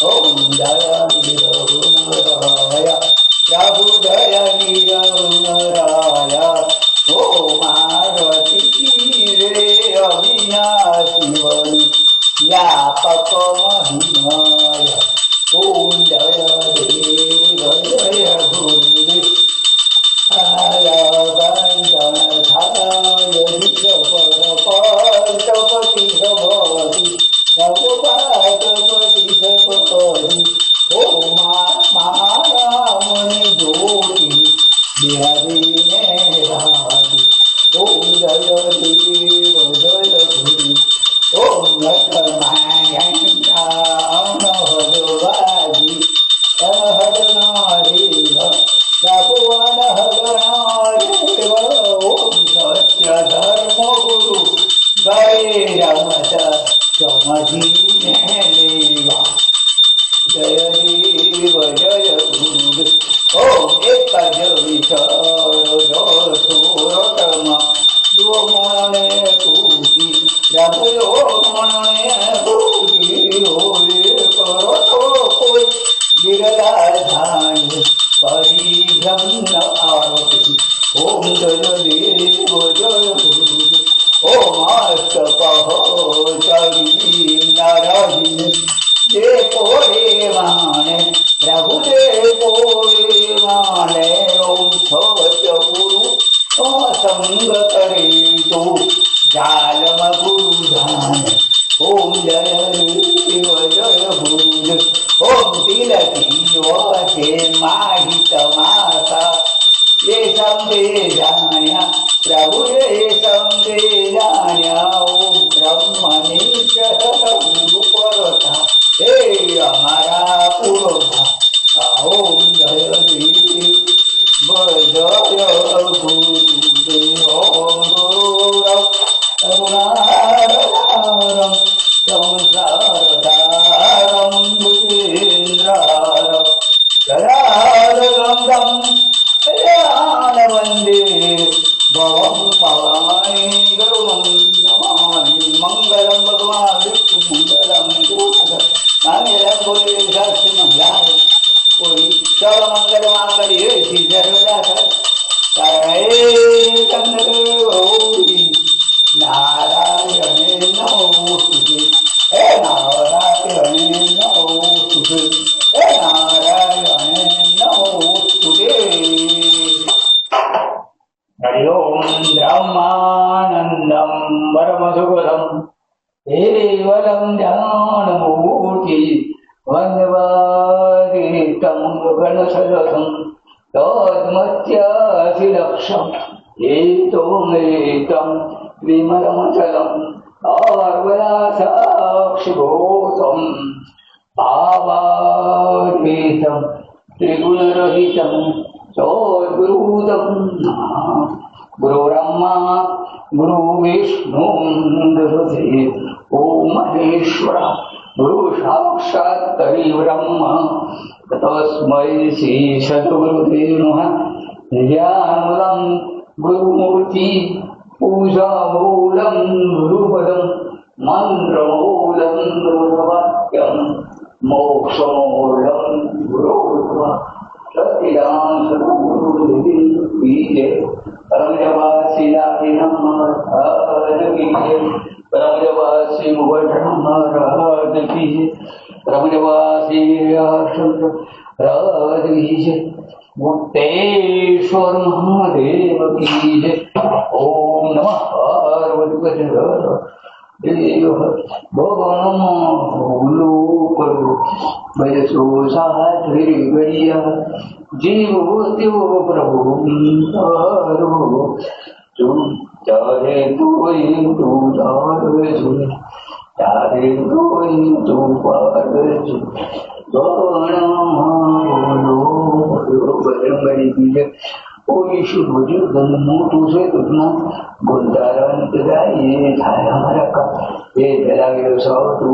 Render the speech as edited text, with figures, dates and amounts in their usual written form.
ओम जय निरहुनराय प्रभु जय निरहुनराय ओम आरती रे अविनाशी बलि व्यापक महिमाय ओम जय देव जय गुरुदेव आय वंदन थाय विश्वपति भवति सर्वपातपति सपति ओम आत्मारामणि ज्योति बिहारिणे राधि ओम जय देव जय गुरु ओम नखमायंकानहरवादी अनहरनारेव प्रभुवनहरनारेव ओम सत्य धर्म गुरु गये रमत समधीनेवा जय देव जय गुरुदेव ओम एक विचारोरतम मनने पूजी प्रभु मनने पूजी होए करो तो कोई विरला ध्यान परिभ्रम न आरती ओम जय देव जय गुरुदेव ओम अष्टपहो चरी नारायण जे कोरे माने प्रभु जे कोरे माने ओम सत्य गुरु असंग करे तो जालम गुरु धान ओम जय देव जय गुरुदेव ओम तिलकी वसे माहि तमासा ये समझे जान्या प्रभु ये समझे जान्या ओम ब्रह्मनिष्ठ गुरु परता हे हमारा पुरोधा ओम जय देव जय गुरुदेव ओम गुरुराव करुणारम संसारसारम भुजेन्द्रारम गदाधरं कल्याण वंदे भवं भवानी गरुडं नमामि मंगलं भगवान् विष्णु मंगलं गोविंद मंगलं गोविंद साक्षी मंगलाय कोई सर्व मंगल मांगल्ये श्री सर्वदा सर्वे गौरी नारायणे नमोस्तुते हे नारायणे नमोस्तुते हे नारायणे नमोस्तुते हरि ओम ब्रह्मानंदं परमसुखदं केवलं ज्ञानमूर्ति वन्दवादितं गणसदसं तन्मत्यासि लक्ष्यम् एतोमेतं विमलमचलम् आर्वदासाक्षिभूतं भावातीतं त्रिगुणरहितं सद्गुरुदं गुरुब्रह्मा गुरुविष्णु गुरुदेवो महेश्वर गुरु साक्षात् परब्रह्म तस्मै श्री सद्गुरुदेव नमः ज्ञानमूलं गुरुमूर्ति पूजामूलं गुरुपदं मन्त्रमूलं गुरुवाक्यं मोक्षमूलं गुरुत्वं सत्यदां सद्गुरुदेव परमजवासी महाराज की परमजवासी महाराज की परमजवासी राज की मुक्तेश्वर महादेव की जय ओम नमः पार्वती देव भगवान करो बयसो साधि गड़िया जीव देव प्रभु तुम चाहे कोई तू चाहे कोई तू पार बजरंगबली की जय कोई शुभ जुगन मोटू से तुझना गुंडारंत जाइए छाया हमारा का ये जला सौ तू